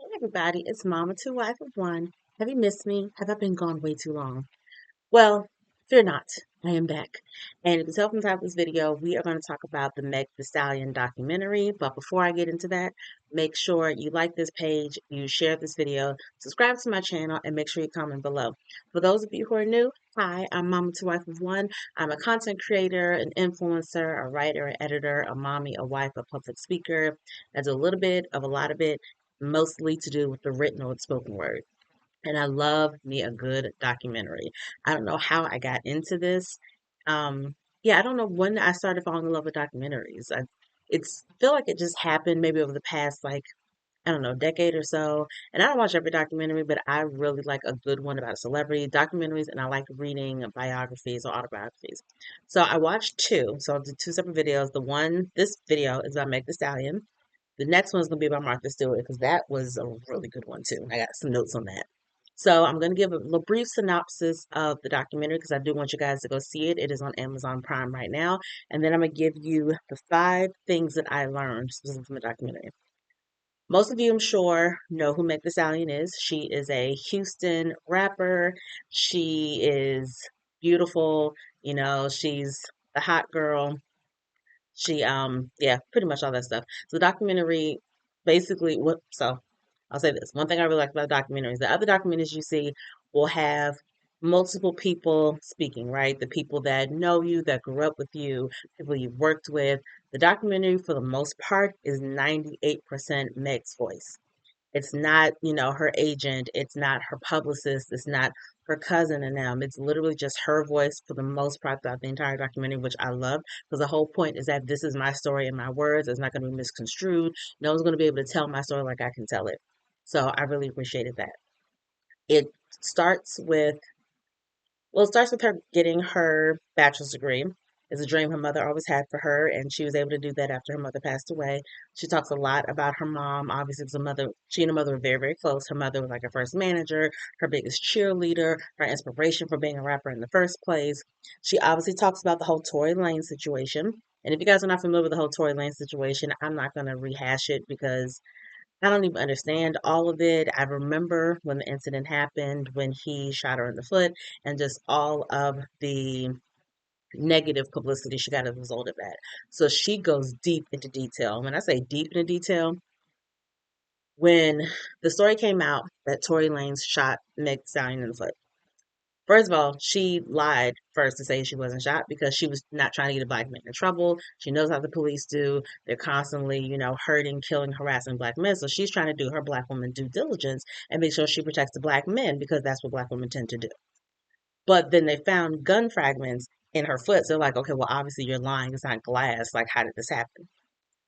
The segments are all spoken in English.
Hey everybody, it's Mama Two Wife of One. Have you missed me? Have I been gone way too long? Well, fear not. I am back. And if you can tell from the title of this video, we are going to talk about the Meg the Stallion documentary. But before I get into that, make sure you like this page, you share this video, subscribe to my channel, and make sure you comment below. For those of you who are new, hi, I'm Mama Two Wife of One. I'm a content creator, an influencer, a writer, an editor, a mommy, a wife, a public speaker. I do a little bit of a lot of it, mostly to do with the written or spoken word. And I love me a good documentary. I don't know how I got into this. Yeah, I don't know when I started falling in love with documentaries. It's feel like it just happened maybe over the past like I don't know decade or so. And I don't watch every documentary, but I really like a good one about a celebrity documentaries, and I like reading biographies or autobiographies. So I watched two. So I did two separate videos. This video is about Meg Thee Stallion. The next one's gonna be about Martha Stewart because that was a really good one too. I got some notes on that. So I'm going to give a little brief synopsis of the documentary because I do want you guys to go see it. It is on Amazon Prime right now. And then I'm going to give you the 5 things that I learned specifically from the documentary. Most of you, I'm sure, know who Meg Thee Stallion is. She is a Houston rapper. She is beautiful. She's a hot girl. Yeah, pretty much all that stuff. So the documentary basically so I'll say this. One thing I really like about documentaries, the other documentaries you see will have multiple people speaking, right? The people that know you, that grew up with you, people you've worked with. The documentary, for the most part, is 98% Meg's voice. It's not, her agent. It's not her publicist. It's not her cousin and them. It's literally just her voice for the most part throughout the entire documentary, which I love because the whole point is that this is my story and my words. It's not going to be misconstrued. No one's going to be able to tell my story like I can tell it. So I really appreciated that. It starts with well, it starts with her getting her bachelor's degree. It's a dream her mother always had for her, and she was able to do that after her mother passed away. She talks a lot about her mom. Obviously, because she and her mother were very, very close. Her mother was like her first manager, her biggest cheerleader, her inspiration for being a rapper in the first place. She obviously talks about the whole Tory Lane situation. And if you guys are not familiar with the whole Tory Lane situation, I'm not going to rehash it because I don't even understand all of it. I remember when the incident happened, when he shot her in the foot, and just all of the negative publicity she got as a result of that. So she goes deep into detail. When I say deep into detail, when the story came out that Tory Lanez shot Meg Thee Stallion in the foot, first of all, she lied first to say she wasn't shot because she was not trying to get a black man in trouble. She knows how the police do. They're constantly, hurting, killing, harassing black men. So she's trying to do her black woman due diligence and make sure she protects the black men because that's what black women tend to do. But then they found gun fragments in her foot. So they're like, okay, well, obviously you're lying. It's not glass. Like, how did this happen?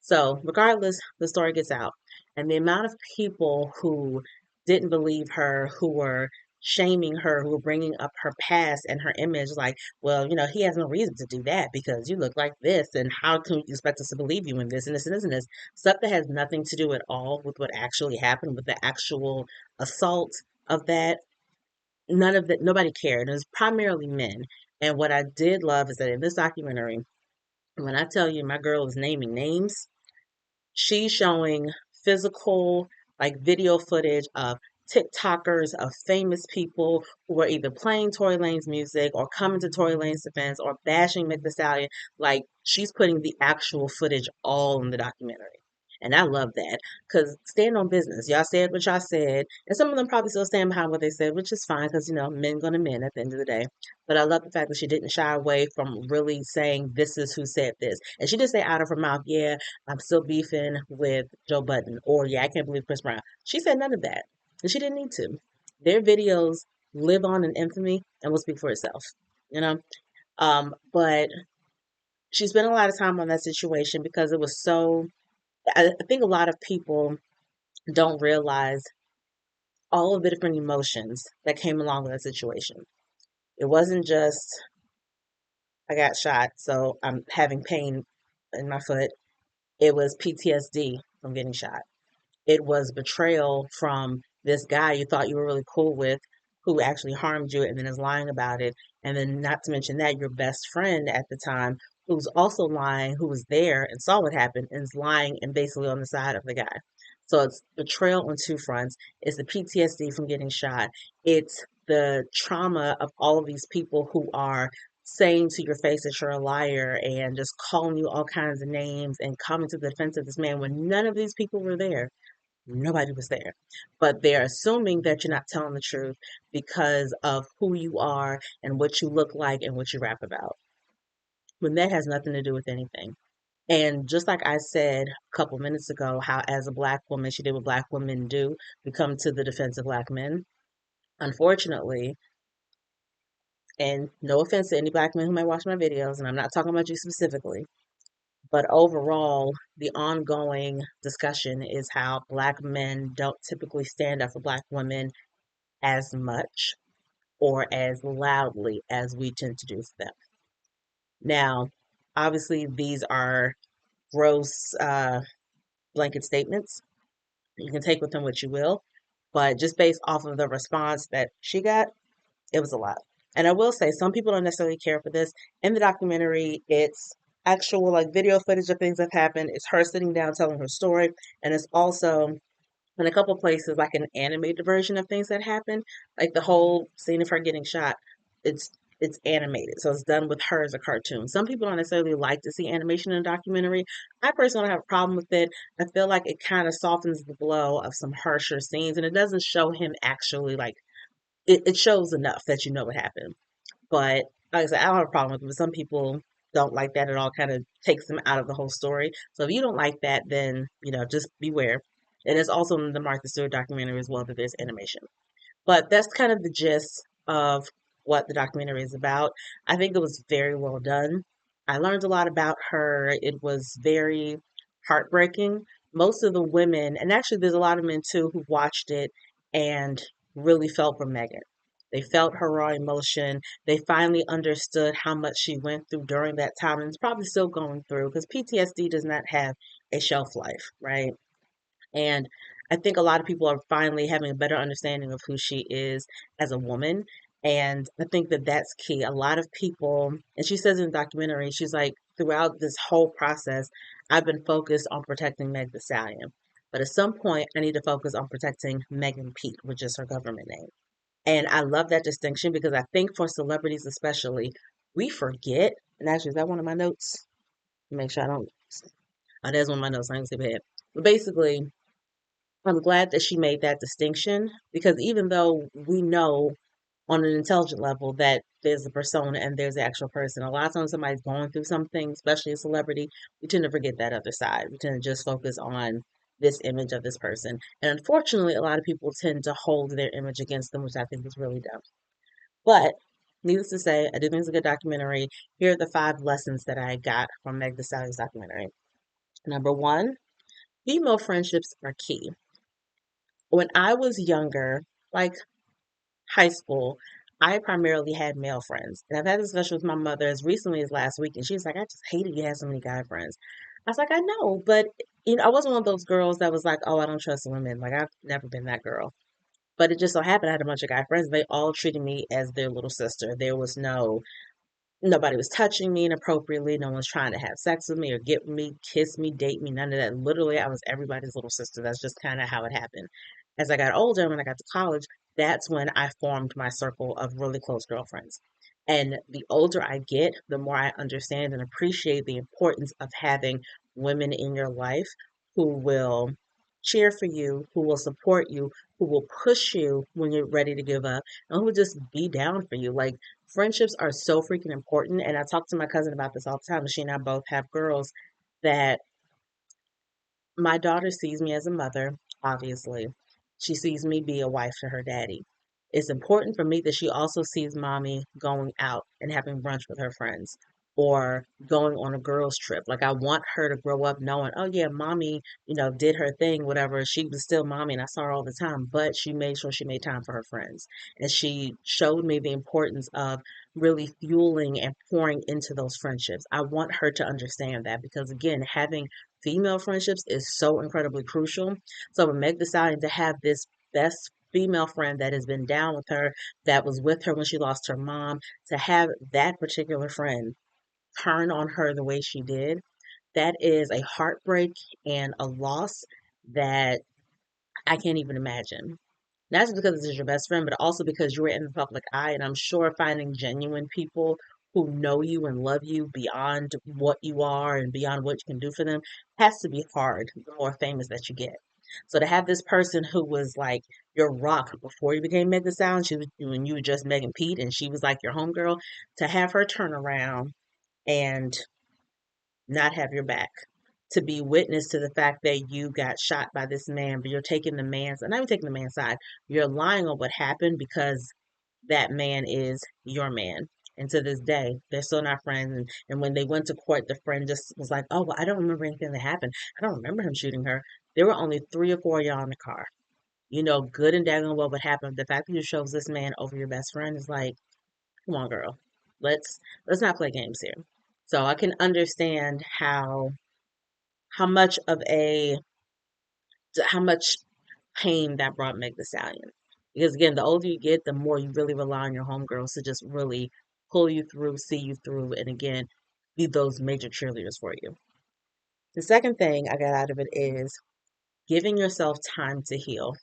So, regardless, the story gets out. And the amount of people who didn't believe her, who were shaming her, who were bringing up her past and her image, like, well, he has no reason to do that because you look like this. And how can you expect us to believe you in this and this and this and this? Stuff that has nothing to do at all with what actually happened, with the actual assault of that. None of that, nobody cared. It was primarily men. And what I did love is that in this documentary, when I tell you my girl is naming names, she's showing physical, like video footage of TikTokers, of famous people who are either playing Tory Lane's music or coming to Tory Lane's defense or bashing Meg Thee Stallion. Like she's putting the actual footage all in the documentary. And I love that because stand on business. Y'all said what y'all said. And some of them probably still stand behind what they said, which is fine because, men gonna men at the end of the day. But I love the fact that she didn't shy away from really saying, this is who said this. And she did say out of her mouth, yeah, I'm still beefing with Joe Budden, or yeah, I can't believe Chris Brown. She said none of that, and she didn't need to. Their videos live on in infamy and will speak for itself, you know. But she spent a lot of time on that situation because it was so. I think a lot of people don't realize all of the different emotions that came along with that situation. It wasn't just I got shot, so I'm having pain in my foot. It was PTSD from getting shot. It was betrayal from this guy you thought you were really cool with who actually harmed you and then is lying about it. And then, not to mention that, your best friend at the time, who's also lying, who was there and saw what happened, and is lying and basically on the side of the guy. So it's betrayal on two fronts. It's the PTSD from getting shot. It's the trauma of all of these people who are saying to your face that you're a liar and just calling you all kinds of names and coming to the defense of this man when none of these people were there. Nobody was there. But they're assuming that you're not telling the truth because of who you are and what you look like and what you rap about, when that has nothing to do with anything. And just like I said a couple minutes ago, how as a black woman, she did what black women do, we come to the defense of black men. Unfortunately, and no offense to any black men who might watch my videos, and I'm not talking about you specifically, but overall, the ongoing discussion is how black men don't typically stand up for black women as much or as loudly as we tend to do for them. Now, obviously, these are gross blanket statements. You can take with them what you will, but just based off of the response that she got, it was a lot. And I will say, some people don't necessarily care for this. In the documentary, it's actual like video footage of things that happened. It's her sitting down telling her story, and it's also in a couple places like an animated version of things that happened, like the whole scene of her getting shot. It's it's animated, so it's done with her as a cartoon. Some people don't necessarily like to see animation in a documentary. I personally don't have a problem with it. I feel like it kind of softens the blow of some harsher scenes, and it doesn't show him actually like it shows enough that you know what happened. But like I said, I don't have a problem with it, but some people don't like that at all, kind of takes them out of the whole story. So if you don't like that, then, just beware. And it's also in the Martha Stewart documentary as well that there's animation. But that's kind of the gist of what the documentary is about. I think it was very well done. I learned a lot about her. It was very heartbreaking. Most of the women, and actually there's a lot of men too, who watched it and really felt for Megan. They felt her raw emotion. They finally understood how much she went through during that time and is probably still going through because PTSD does not have a shelf life, right? And I think a lot of people are finally having a better understanding of who she is as a woman. And I think that that's key. A lot of people, and she says in the documentary, she's like, throughout this whole process, I've been focused on protecting Meg the Stallion. But at some point, I need to focus on protecting Megan Pete, which is her government name. And I love that distinction because I think for celebrities especially, we forget. And actually, is that one of my notes? Make sure I don't. Oh, there's one of my notes. I ain't gonna skip ahead. But basically, I'm glad that she made that distinction because even though we know on an intelligent level that there's a persona and there's the actual person, a lot of times somebody's going through something, especially a celebrity, we tend to forget that other side. We tend to just focus on this image of this person. And unfortunately, a lot of people tend to hold their image against them, which I think is really dumb. But needless to say, I do think it's a good documentary. Here are the 5 lessons that I got from Meg Thee Stallion's documentary. Number one, female friendships are key. When I was younger, like high school, I primarily had male friends. And I've had this discussion with my mother as recently as last week, and she was like, I just hated you had so many guy friends. I was like, I know, but I wasn't one of those girls that was like, oh, I don't trust women. Like I've never been that girl. But it just so happened I had a bunch of guy friends. They all treated me as their little sister. There was nobody was touching me inappropriately. No one's trying to have sex with me or get with me, kiss me, date me, none of that. Literally, I was everybody's little sister. That's just kind of how it happened. As I got older, when I got to college, that's when I formed my circle of really close girlfriends. And the older I get, the more I understand and appreciate the importance of having women in your life who will cheer for you, who will support you, who will push you when you're ready to give up, and who will just be down for you. Like, friendships are so freaking important. And I talk to my cousin about this all the time. She and I both have girls that my daughter sees me as a mother, obviously. She sees me be a wife to her daddy. It's important for me that she also sees mommy going out and having brunch with her friends or going on a girls' trip. Like, I want her to grow up knowing, oh, yeah, mommy, did her thing, whatever. She was still mommy and I saw her all the time, but she made sure she made time for her friends. And she showed me the importance of really fueling and pouring into those friendships. I want her to understand that because, again, having female friendships is so incredibly crucial. So for Meg deciding to have this best female friend that has been down with her, that was with her when she lost her mom, to have that particular friend turn on her the way she did, that is a heartbreak and a loss that I can't even imagine. Not just because this is your best friend, but also because you're in the public eye. And I'm sure finding genuine people who know you and love you beyond what you are and beyond what you can do for them has to be hard the more famous that you get. So to have this person who was like your rock before you became Meg Thee Stallion, she was when you were just Megan Pete and she was like your homegirl, to have her turn around and not have your back, to be witness to the fact that you got shot by this man, but you're taking the man's, not even taking the man's side, you're lying on what happened because that man is your man. And to this day, they're still not friends. And when they went to court, the friend just was like, oh, well, I don't remember anything that happened. I don't remember him shooting her. There were only three or four of y'all in the car. You know, good and daggone well what happened. The fact that you chose this man over your best friend is like, come on, girl. Let's not play games here. So I can understand how much of a how much pain that brought Meg Thee Stallion. Because again, the older you get, the more you really rely on your homegirls to just really pull you through, see you through, and again, be those major cheerleaders for you. The second thing I got out of it is giving yourself time to heal.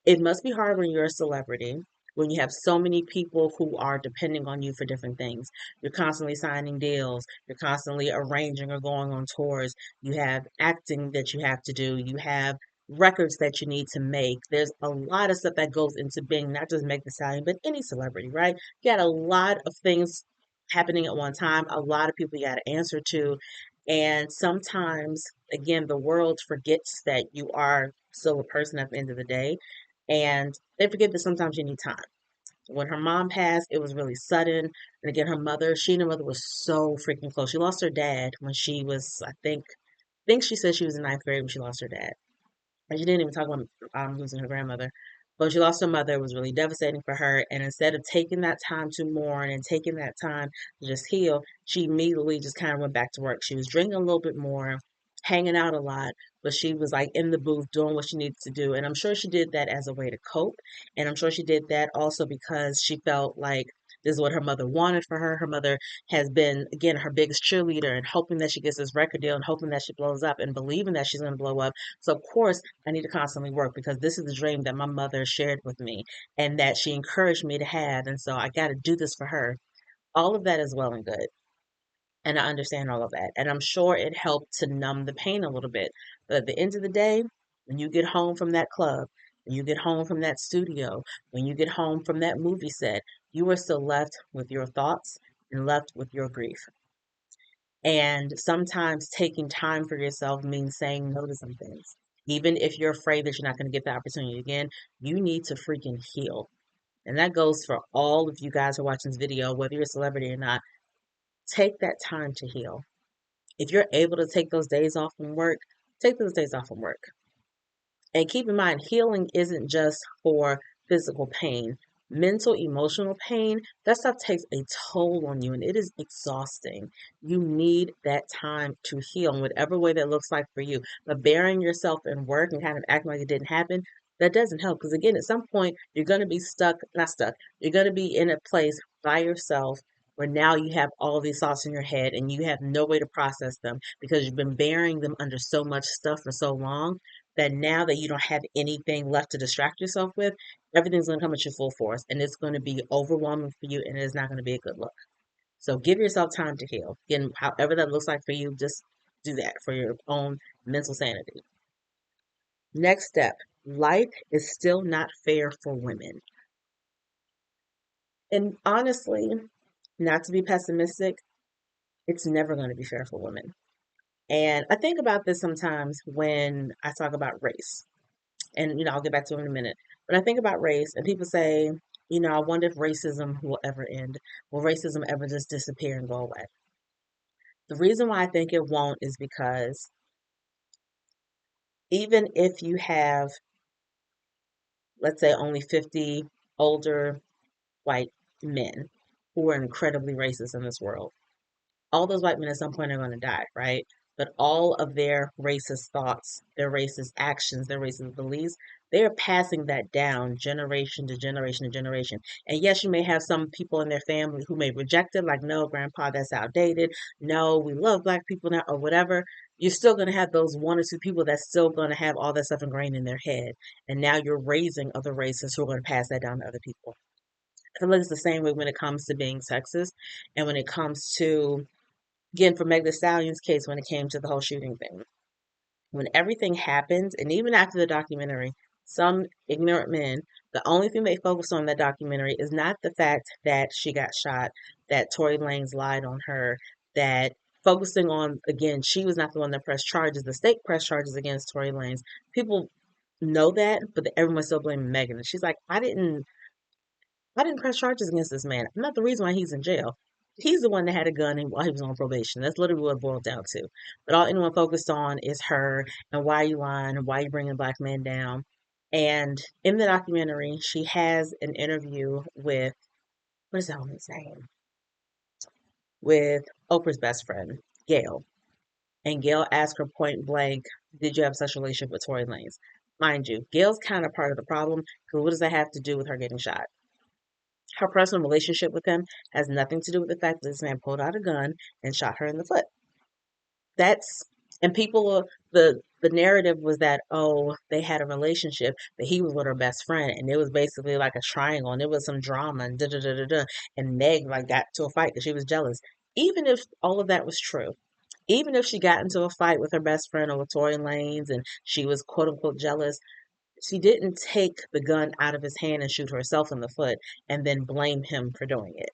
It must be hard when you're a celebrity, when you have so many people who are depending on you for different things. You're constantly signing deals, you're constantly arranging or going on tours, you have acting that you have to do, you have records that you need to make. There's a lot of stuff that goes into being not just Meg Thee Stallion, but any celebrity, right? You got a lot of things happening at one time, a lot of people you got to answer to. And sometimes, again, the world forgets that you are still a person at the end of the day and they forget that sometimes you need time. When her mom passed, it was really sudden. And again, her mother, she and her mother was so freaking close. She lost her dad when she was, I think she said she was in ninth grade when she lost her dad. And she didn't even talk about losing her grandmother. But she lost her mother. It was really devastating for her. And instead of taking that time to mourn and taking that time to just heal, she immediately just kind of went back to work. She was drinking a little bit more, hanging out a lot, but she was like in the booth doing what she needed to do. And I'm sure she did that as a way to cope. And I'm sure she did that also because she felt like this is what her mother wanted for her. Her mother has been, again, her biggest cheerleader and hoping that she gets this record deal and hoping that she blows up and believing that she's going to blow up. So, of course, I need to constantly work because this is the dream that my mother shared with me and that she encouraged me to have. And so I got to do this for her. All of that is well and good. And I understand all of that. And I'm sure it helped to numb the pain a little bit. But at the end of the day, when you get home from that club, when you get home from that studio, when you get home from that movie set, you are still left with your thoughts and left with your grief. And sometimes taking time for yourself means saying no to some things. Even if you're afraid that you're not going to get the opportunity again, you need to freaking heal. And that goes for all of you guys who are watching this video, whether you're a celebrity or not. Take that time to heal. If you're able to take those days off from work, take those days off from work. And keep in mind, healing isn't just for physical pain. Mental, emotional pain, that stuff takes a toll on you and it is exhausting. You need that time to heal in whatever way that looks like for you. But burying yourself in work and kind of acting like it didn't happen, that doesn't help. Because again, at some point, you're going to be stuck, not stuck, you're going to be in a place by yourself where now you have all these thoughts in your head and you have no way to process them because you've been burying them under so much stuff for so long that now that you don't have anything left to distract yourself with, everything's going to come at you full force and it's going to be overwhelming for you and it's not going to be a good look. So give yourself time to heal. Again, however that looks like for you, just do that for your own mental sanity. Next step, life is still not fair for women. And honestly, not to be pessimistic, it's never going to be fair for women. And I think about this sometimes when I talk about race. And I'll get back to it in a minute. But I think about race, and people say, I wonder if racism will ever end. Will racism ever just disappear and go away? The reason why I think it won't is because even if you have, let's say, only 50 older white men who are incredibly racist in this world, all those white men at some point are going to die, right? But all of their racist thoughts, their racist actions, their racist beliefs, they are passing that down generation to generation to generation. And yes, you may have some people in their family who may reject it, like, no, grandpa, that's outdated. No, we love black people now, or whatever. you're still going to have those one or two people that's still going to have all that stuff ingrained in their head. And now you're raising other races who are going to pass that down to other people. I feel like it's the same way when it comes to being sexist and when it comes to, again, for Meg Thee Stallion's case, when it came to the whole shooting thing. When everything happens, and even after the documentary, some ignorant men, the only thing they focus on in that documentary is not the fact that she got shot, that Tory Lanez lied on her, that focusing on, again, she was not the one that pressed charges. The state pressed charges against Tory Lanez. People know that, but everyone's still blaming Megan. And she's like, I didn't press charges against this man. I'm not the reason why he's in jail. He's the one that had a gun while he was on probation. That's literally what it boiled down to. But all anyone focused on is her and why you lying and why you bringing black men down. And in the documentary, she has an interview with, what is that woman's name? With Oprah's best friend, Gail. And Gail asked her point blank, did you have a sexual relationship with Tory Lanez? Mind you, Gail's kind of part of the problem because what does that have to do with her getting shot? Her personal relationship with him has nothing to do with the fact that this man pulled out a gun and shot her in the foot. That's and people the narrative was that, oh, they had a relationship, but he was with her best friend, and it was basically like a triangle, and it was some drama and da da da da da. And Meg like got to a fight because she was jealous. Even if all of that was true, even if she got into a fight with her best friend over Tory Lanez and she was quote unquote jealous, she didn't take the gun out of his hand and shoot herself in the foot and then blame him for doing it.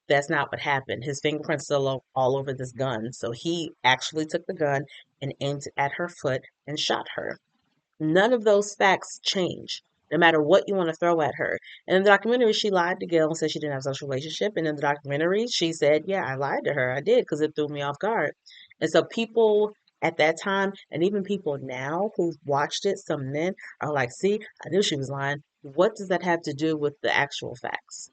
That's not what happened. His fingerprints still all over this gun. So he actually took the gun and aimed it at her foot and shot her. None of those facts change, no matter what you want to throw at her. And in the documentary, she lied to Gail and said she didn't have a social relationship. And in the documentary, she said, yeah, I lied to her. I did because it threw me off guard. And so people at that time, and even people now who've watched it, some men are like, see, I knew she was lying. What does that have to do with the actual facts?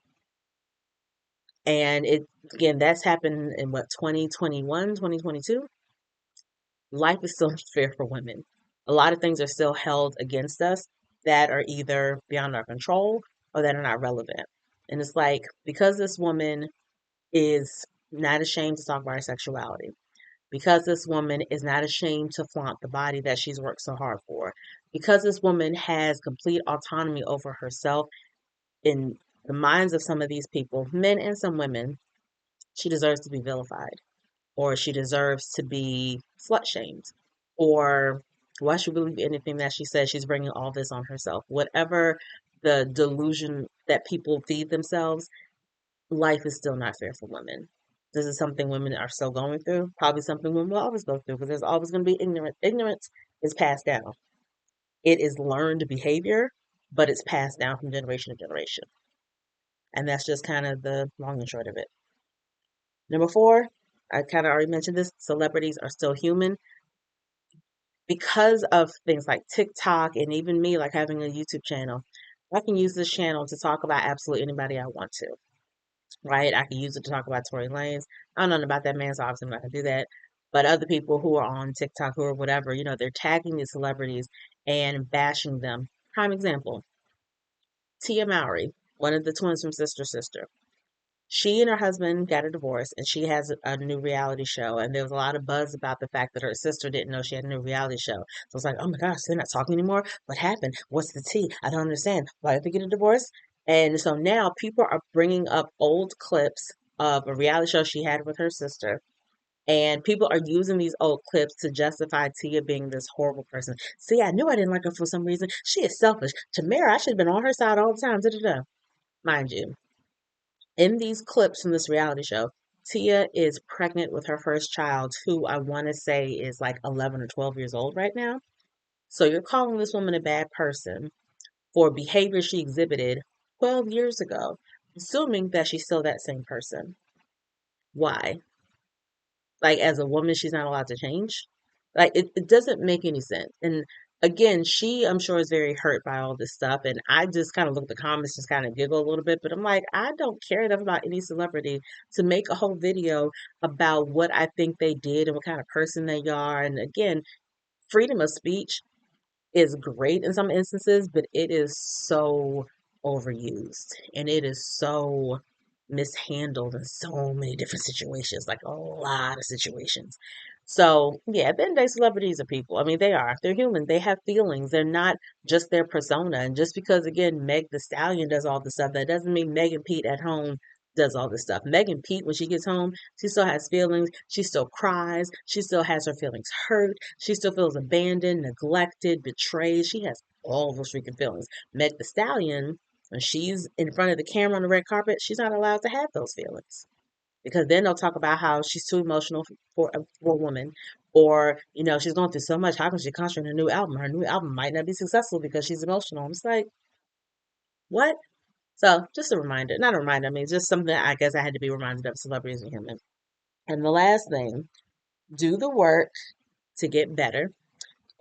And it again, that's happened in what, 2021, 2022. Life is still fair for women. A lot of things are still held against us that are either beyond our control or that are not relevant. And it's like, because this woman is not ashamed to talk about her sexuality, because this woman is not ashamed to flaunt the body that she's worked so hard for, because this woman has complete autonomy over herself in the minds of some of these people, men and some women, she deserves to be vilified, or she deserves to be slut shamed, or why should we believe anything that she says? She's bringing all this on herself. Whatever the delusion that people feed themselves, life is still not fair for women. This is something women are still going through, probably something women will always go through because there's always going to be ignorance. Ignorance is passed down. It is learned behavior, but it's passed down from generation to generation. And that's just kind of the long and short of it. Number four, I kind of already mentioned this, celebrities are still human because of things like TikTok and even me, like having a YouTube channel. I can use this channel to talk about absolutely anybody I want to, right? I can use it to talk about Tory Lanez. I don't know about that man, so obviously I'm not going to do that. But other people who are on TikTok or whatever, they're tagging these celebrities and bashing them. Prime example, Tia Mowry, one of the twins from Sister Sister. She and her husband got a divorce, and she has a new reality show. And there was a lot of buzz about the fact that her sister didn't know she had a new reality show. So it's like, oh my gosh, they're not talking anymore. What happened? What's the tea? I don't understand. Why did they get a divorce? And so now people are bringing up old clips of a reality show she had with her sister. And people are using these old clips to justify Tia being this horrible person. See, I knew I didn't like her for some reason. She is selfish. Tamara, I should have been on her side all the time. Da, da, da. Mind you, in these clips from this reality show, Tia is pregnant with her first child, who I want to say is like 11 or 12 years old right now. So you're calling this woman a bad person for behavior she exhibited 12 years ago, assuming that she's still that same person. Why? Like, as a woman, she's not allowed to change? Like, it doesn't make any sense. And again, she, I'm sure, is very hurt by all this stuff. And I just kind of look at the comments, just kind of giggle a little bit. But I'm like, I don't care enough about any celebrity to make a whole video about what I think they did and what kind of person they are. And again, freedom of speech is great in some instances, but it is so overused and it is so mishandled in so many different situations, like a lot of situations. So, yeah, at the end of the day, celebrities are people. I mean, they are. They're human. They have feelings. They're not just their persona. And just because, again, Meg the Stallion does all the stuff, that doesn't mean Megan Pete at home does all this stuff. Megan Pete, when she gets home, she still has feelings. She still cries. She still has her feelings hurt. She still feels abandoned, neglected, betrayed. She has all those freaking feelings. Meg the Stallion, when she's in front of the camera on the red carpet, she's not allowed to have those feelings because then they'll talk about how she's too emotional for a woman, or she's going through so much. How can she concentrate on her new album? Her new album might not be successful because she's emotional. I'm just like, what? So just a reminder, not a reminder. I mean, just something I guess I had to be reminded of. Celebrities and human. And the last thing, do the work to get better,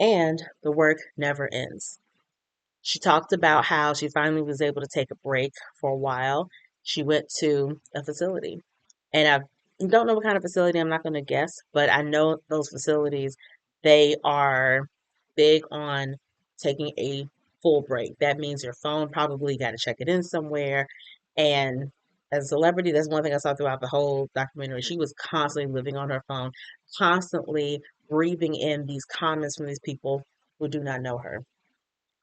and the work never ends. She talked about how she finally was able to take a break for a while. She went to a facility. And I don't know what kind of facility, I'm not going to guess, but I know those facilities, they are big on taking a full break. That means your phone probably got to check it in somewhere. And as a celebrity, that's one thing I saw throughout the whole documentary. She was constantly living on her phone, constantly breathing in these comments from these people who do not know her,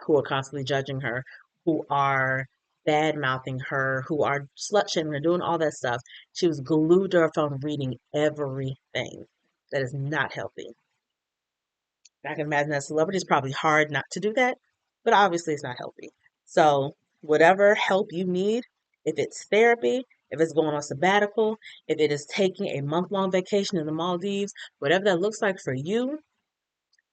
who are constantly judging her, who are bad mouthing her, who are slut shaming her, doing all that stuff. She was glued to her phone reading everything. That is not healthy. I can imagine that celebrity is probably hard not to do that, but obviously it's not healthy. So, whatever help you need, if it's therapy, if it's going on sabbatical, if it is taking a month-long vacation in the Maldives, whatever that looks like for you,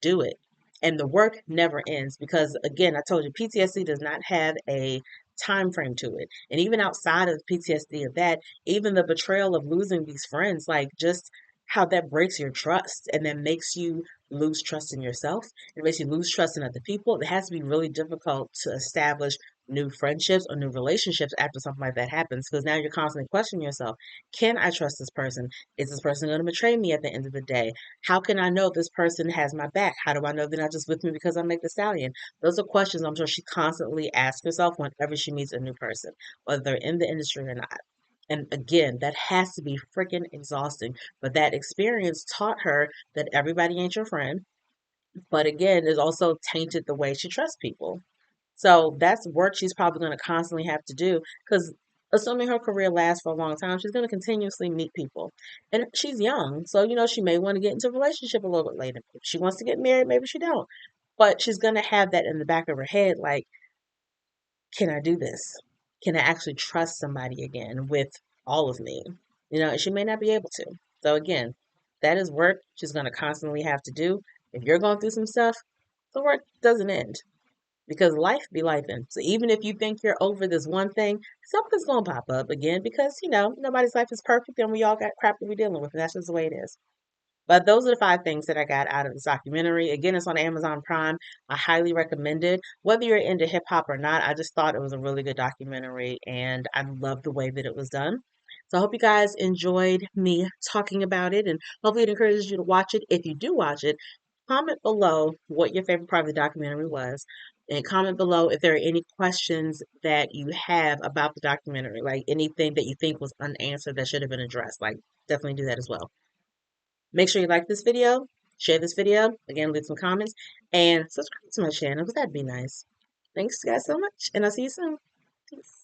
do it. And the work never ends because, again, I told you PTSD does not have a time frame to it. And even outside of PTSD of that, even the betrayal of losing these friends, like just how that breaks your trust and then makes you lose trust in yourself. It makes you lose trust in other people. It has to be really difficult to establish new friendships or new relationships after something like that happens because now you're constantly questioning yourself. Can I trust this person? Is this person going to betray me at the end of the day? How can I know this person has my back? How do I know they're not just with me because I make the stallion? Those are questions I'm sure she constantly asks herself whenever she meets a new person, whether they're in the industry or not. And again, that has to be freaking exhausting. But that experience taught her that everybody ain't your friend. But again, it also tainted the way she trusts people. So that's work she's probably going to constantly have to do because assuming her career lasts for a long time, she's going to continuously meet people. And she's young, so she may want to get into a relationship a little bit later. If she wants to get married, maybe she don't. But she's going to have that in the back of her head like, can I do this? Can I actually trust somebody again with all of me? She may not be able to. So again, that is work she's going to constantly have to do. If you're going through some stuff, the work doesn't end because life be life. And so even if you think you're over this one thing, something's going to pop up again because, nobody's life is perfect and we all got crap that we're dealing with. And that's just the way it is. But those are the 5 things that I got out of this documentary. Again, it's on Amazon Prime. I highly recommend it. Whether you're into hip hop or not, I just thought it was a really good documentary and I love the way that it was done. So I hope you guys enjoyed me talking about it and hopefully it encourages you to watch it. If you do watch it, comment below what your favorite part of the documentary was. And comment below if there are any questions that you have about the documentary, like anything that you think was unanswered that should have been addressed. Like, definitely do that as well. Make sure you like this video, share this video, again, leave some comments, and subscribe to my channel because that'd be nice. Thanks guys so much, and I'll see you soon. Peace.